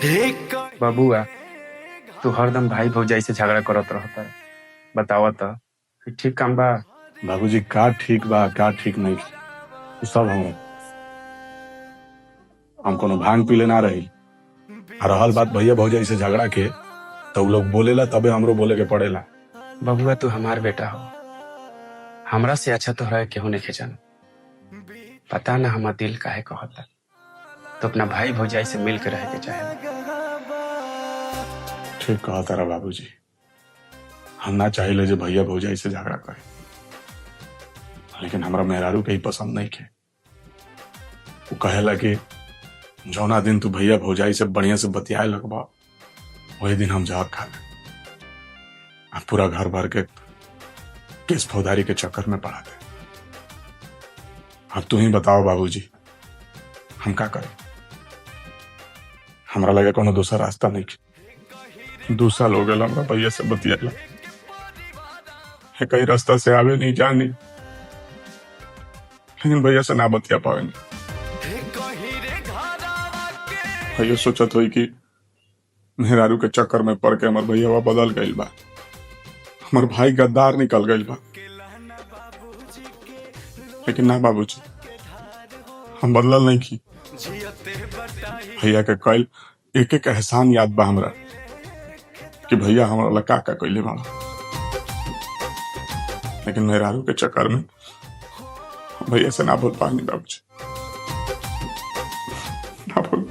बबुआ, तू हरदम भाई भौजाई से झगड़ा करत रहता। बतावा तो ठीक काम बा? बाबूजी का ठीक बा का ठीक नहीं, उ सब हम कोनो भांग पीले ना रही। आ रहल बात भैया भौजाई से झगड़ा के, तो उ लोग बोलेला तबे हमरो बोले के पड़ेला। बबुआ, तू हमार बेटा हो, हमरा से अच्छा तो है केहू नहीं जान। पता ना हमार दिल काहे कहता, तो अपना भाई भौजाई से मिल के रह के चाहे। ठीक कहा तारा बाबूजी, हम ना चाहिए जे भैया भौजाई से झगड़ा करे, लेकिन हमरा मेहरारू के ही पसंद नहीं के। वो कहेला कि जौना दिन तू भैया भौजाई से बढ़िया से बतियाए लगबा, वही दिन हम जहर खा ले। अब पूरा घर भर के केस फौजदारी के चक्कर में पड़ा दे। अब तू ही बताओ बाबूजी, हम का करें? हमरा लगे कोनो दूसरा रास्ता नहीं के। 2 साल हो गए हमरा भैया से बतियाला, कई रास्ता से आवे नहीं जानी, लेकिन भैया से ना बतिया पावे नहीं। भैया सोचत हुई कि मेहरारू के चक्कर में पड़ के हमार भैया बदल गईल बा, हमार भाई गद्दार निकल गईल बा। लेकिन ना बाबूजी, हम बदलल नहीं की। भैया के कल एक एक एहसान याद बा हमरा, कि भैया हमरा ला का कइले बाड़ा। लेकिन मेहरारू के चक्कर में भैया से ना बोल पानी बाबूजी, ना बोल।